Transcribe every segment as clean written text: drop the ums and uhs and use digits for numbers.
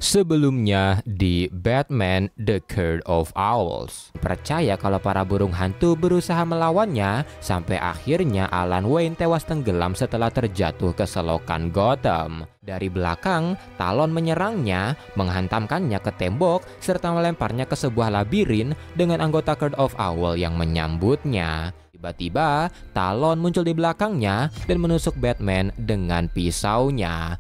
Sebelumnya di Batman The Curse of Owls, percaya kalau para burung hantu berusaha melawannya sampai akhirnya Alan Wayne tewas tenggelam setelah terjatuh ke selokan Gotham. Dari belakang, Talon menyerangnya, menghantamkannya ke tembok, serta melemparnya ke sebuah labirin dengan anggota Curse of Owl yang menyambutnya. Tiba-tiba, Talon muncul di belakangnya dan menusuk Batman dengan pisaunya.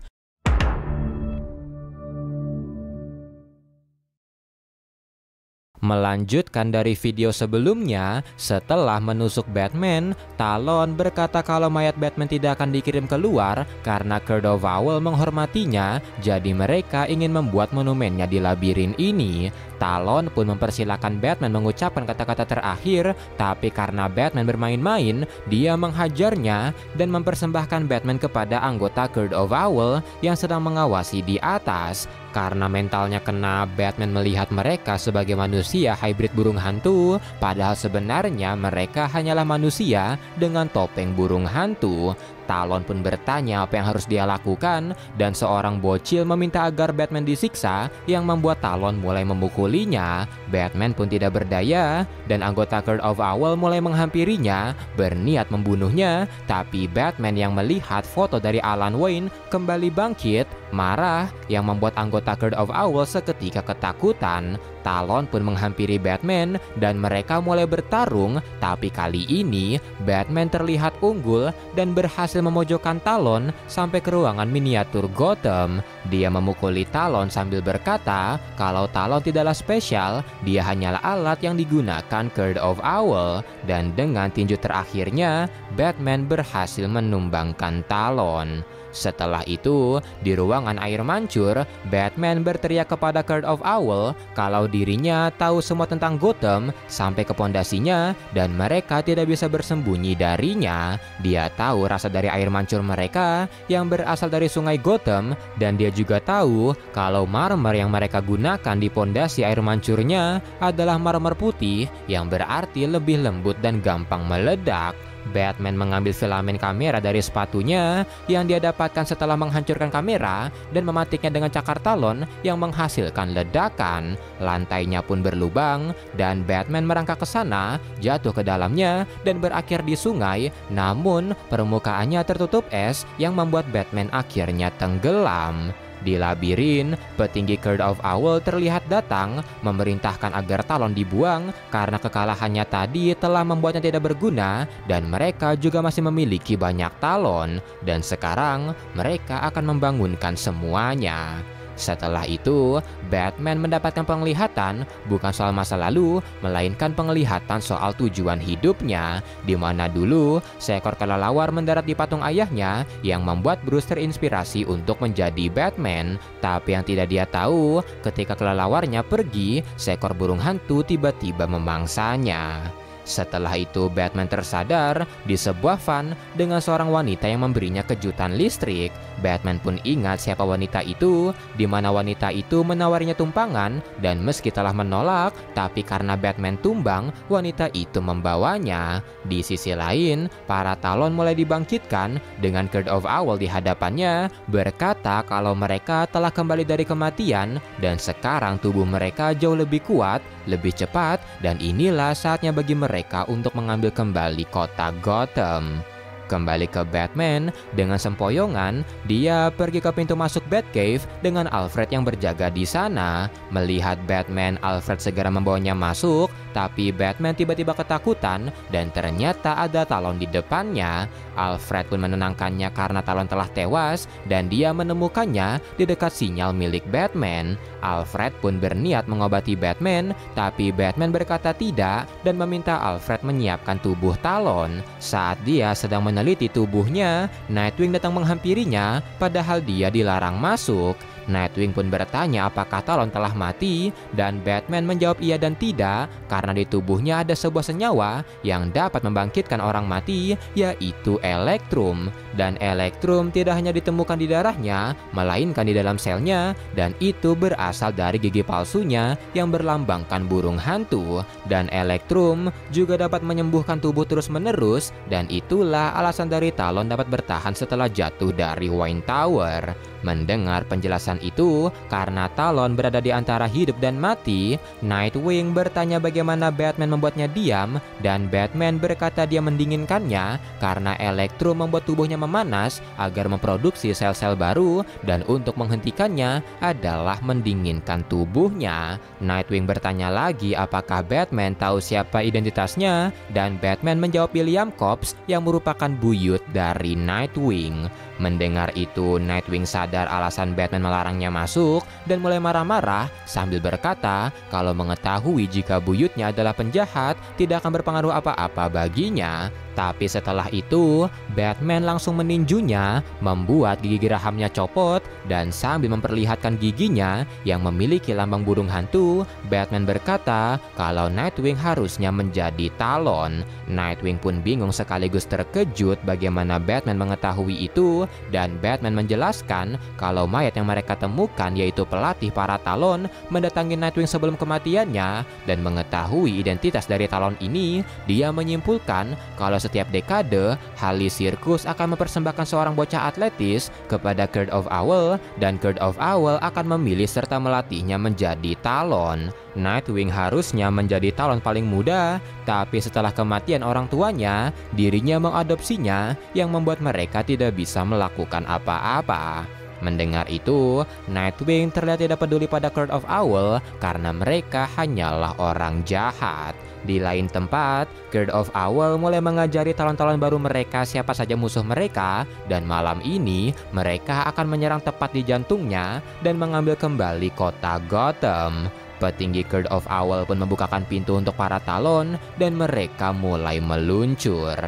Melanjutkan dari video sebelumnya, setelah menusuk Batman, Talon berkata kalau mayat Batman tidak akan dikirim keluar karena Curse of Owl menghormatinya, jadi mereka ingin membuat monumennya di labirin ini. Talon pun mempersilahkan Batman mengucapkan kata-kata terakhir, tapi karena Batman bermain-main, dia menghajarnya dan mempersembahkan Batman kepada anggota Curse of Owl yang sedang mengawasi di atas. Karena mentalnya kena, Batman melihat mereka sebagai manusia hybrid burung hantu, padahal sebenarnya mereka hanyalah manusia dengan topeng burung hantu. Talon pun bertanya apa yang harus dia lakukan, dan seorang bocil meminta agar Batman disiksa yang membuat Talon mulai memukulinya. Batman pun tidak berdaya, dan anggota Curse of Owl mulai menghampirinya, berniat membunuhnya, tapi Batman yang melihat foto dari Alan Wayne kembali bangkit, marah, yang membuat anggota Curse of Owl seketika ketakutan. Talon pun menghampiri Batman dan mereka mulai bertarung, tapi kali ini Batman terlihat unggul dan berhasil memojokkan Talon sampai ke ruangan miniatur Gotham. Dia memukuli Talon sambil berkata kalau Talon tidaklah spesial, dia hanyalah alat yang digunakan Curse of Owl, dan dengan tinju terakhirnya Batman berhasil menumbangkan Talon. Setelah itu, di ruangan air mancur, Batman berteriak kepada Curse of Owl kalau dirinya tahu semua tentang Gotham sampai ke pondasinya dan mereka tidak bisa bersembunyi darinya. Dia tahu rasa dari air mancur mereka yang berasal dari sungai Gotham, dan dia juga tahu kalau marmer yang mereka gunakan di pondasi air mancurnya adalah marmer putih yang berarti lebih lembut dan gampang meledak. Batman mengambil filamen kamera dari sepatunya yang dia dapatkan setelah menghancurkan kamera dan mematiknya dengan cakar Talon yang menghasilkan ledakan. Lantainya pun berlubang dan Batman merangkak ke sana, jatuh ke dalamnya dan berakhir di sungai, namun permukaannya tertutup es yang membuat Batman akhirnya tenggelam. Di labirin, petinggi Curse of Owl terlihat datang, memerintahkan agar Talon dibuang karena kekalahannya tadi telah membuatnya tidak berguna dan mereka juga masih memiliki banyak Talon, dan sekarang mereka akan membangunkan semuanya. Setelah itu, Batman mendapatkan penglihatan bukan soal masa lalu, melainkan penglihatan soal tujuan hidupnya, di mana dulu seekor kelelawar mendarat di patung ayahnya yang membuat Bruce terinspirasi untuk menjadi Batman. Tapi yang tidak dia tahu, ketika kelelawarnya pergi, seekor burung hantu tiba-tiba memangsanya. Setelah itu Batman tersadar di sebuah van dengan seorang wanita yang memberinya kejutan listrik. Batman pun ingat siapa wanita itu, di mana wanita itu menawarinya tumpangan, dan meski telah menolak, tapi karena Batman tumbang, wanita itu membawanya. Di sisi lain, para Talon mulai dibangkitkan dengan Curse of Owl di hadapannya, berkata kalau mereka telah kembali dari kematian dan sekarang tubuh mereka jauh lebih kuat, lebih cepat, dan inilah saatnya bagi mereka untuk mengambil kembali kota Gotham. Kembali ke Batman, dengan sempoyongan, dia pergi ke pintu masuk Batcave dengan Alfred yang berjaga di sana. Melihat Batman, Alfred segera membawanya masuk, tapi Batman tiba-tiba ketakutan dan ternyata ada Talon di depannya. Alfred pun menenangkannya karena Talon telah tewas dan dia menemukannya di dekat sinyal milik Batman. Alfred pun berniat mengobati Batman, tapi Batman berkata tidak dan meminta Alfred menyiapkan tubuh Talon. Saat dia sedang meneliti tubuhnya, Nightwing datang menghampirinya, padahal dia dilarang masuk. Nightwing pun bertanya apakah Talon telah mati, dan Batman menjawab iya dan tidak karena di tubuhnya ada sebuah senyawa yang dapat membangkitkan orang mati, yaitu elektrum. Dan elektrum tidak hanya ditemukan di darahnya, melainkan di dalam selnya, dan itu berasal dari gigi palsunya yang berlambangkan burung hantu. Dan elektrum juga dapat menyembuhkan tubuh terus-menerus, dan itulah alasan dari Talon dapat bertahan setelah jatuh dari Wayne Tower. Mendengar penjelasan itu, karena Talon berada di antara hidup dan mati, Nightwing bertanya bagaimana Batman membuatnya diam, dan Batman berkata dia mendinginkannya karena elektrum membuat tubuhnya memanas agar memproduksi sel-sel baru, dan untuk menghentikannya adalah mendinginkan tubuhnya. Nightwing bertanya lagi apakah Batman tahu siapa identitasnya, dan Batman menjawab William Cobbs yang merupakan buyut dari Nightwing. Mendengar itu, Nightwing sadar alasan Batman melarangnya masuk dan mulai marah-marah sambil berkata kalau mengetahui jika buyutnya adalah penjahat tidak akan berpengaruh apa-apa baginya. Tapi setelah itu, Batman langsung meninjunya, membuat gigi gerahamnya copot, dan sambil memperlihatkan giginya yang memiliki lambang burung hantu, Batman berkata kalau Nightwing harusnya menjadi Talon. Nightwing pun bingung sekaligus terkejut bagaimana Batman mengetahui itu, dan Batman menjelaskan kalau mayat yang mereka temukan yaitu pelatih para Talon mendatangi Nightwing sebelum kematiannya, dan mengetahui identitas dari Talon ini, dia menyimpulkan kalau setiap dekade, Halley Circus akan mempersembahkan seorang bocah atletis kepada Court of Owl, dan Court of Owl akan memilih serta melatihnya menjadi Talon. Nightwing harusnya menjadi Talon paling muda, tapi setelah kematian orang tuanya, dirinya mengadopsinya yang membuat mereka tidak bisa melakukan apa-apa. Mendengar itu, Nightwing terlihat tidak peduli pada Court of Owl karena mereka hanyalah orang jahat. Di lain tempat, Court of Owl mulai mengajari talon-talon baru mereka siapa saja musuh mereka, dan malam ini mereka akan menyerang tepat di jantungnya dan mengambil kembali kota Gotham. Petinggi Court of Owl pun membukakan pintu untuk para talon dan mereka mulai meluncur.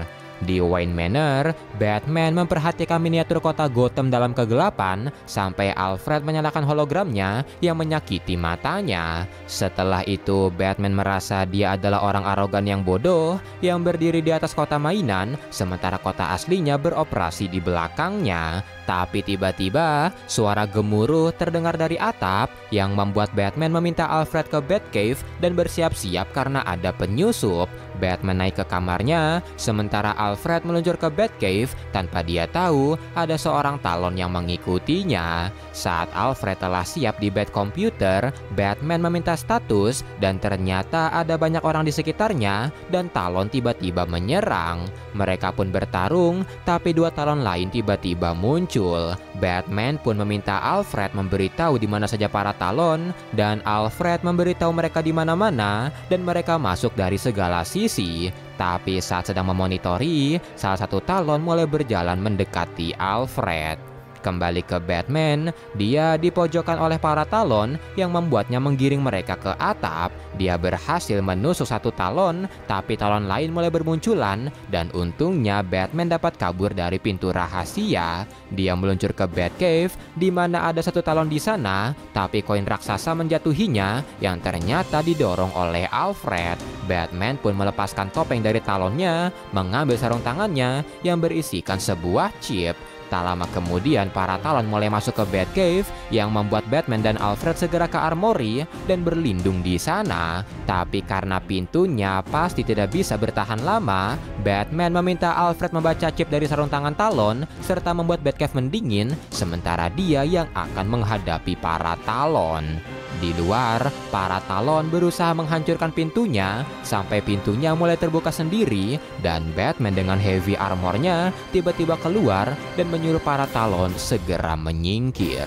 Di Wayne Manor, Batman memperhatikan miniatur kota Gotham dalam kegelapan sampai Alfred menyalakan hologramnya yang menyakiti matanya. Setelah itu, Batman merasa dia adalah orang arogan yang bodoh yang berdiri di atas kota mainan sementara kota aslinya beroperasi di belakangnya. Tapi tiba-tiba, suara gemuruh terdengar dari atap yang membuat Batman meminta Alfred ke Batcave dan bersiap-siap karena ada penyusup. Batman naik ke kamarnya, sementara Alfred meluncur ke Batcave tanpa dia tahu ada seorang Talon yang mengikutinya. Saat Alfred telah siap di Batcomputer, Batman meminta status dan ternyata ada banyak orang di sekitarnya dan Talon tiba-tiba menyerang. Mereka pun bertarung, tapi dua Talon lain tiba-tiba muncul. Batman pun meminta Alfred memberitahu di mana saja para Talon, dan Alfred memberitahu mereka di mana-mana dan mereka masuk dari segala sisi. Tapi saat sedang memonitori, salah satu Talon mulai berjalan mendekati Alfred. Kembali ke Batman, dia dipojokkan oleh para Talon yang membuatnya menggiring mereka ke atap. Dia berhasil menusuk satu Talon, tapi Talon lain mulai bermunculan dan untungnya Batman dapat kabur dari pintu rahasia. Dia meluncur ke Batcave di mana ada satu Talon di sana, tapi koin raksasa menjatuhinya yang ternyata didorong oleh Alfred. Batman pun melepaskan topeng dari Talonnya, mengambil sarung tangannya yang berisikan sebuah chip. Tak lama kemudian para Talon mulai masuk ke Batcave yang membuat Batman dan Alfred segera ke armory dan berlindung di sana. Tapi karena pintunya pasti tidak bisa bertahan lama, Batman meminta Alfred membaca chip dari sarung tangan Talon serta membuat Batcave mendingin sementara dia yang akan menghadapi para Talon. Di luar, para Talon berusaha menghancurkan pintunya sampai pintunya mulai terbuka sendiri dan Batman dengan heavy armornya tiba-tiba keluar dan menyuruh para Talon segera menyingkir.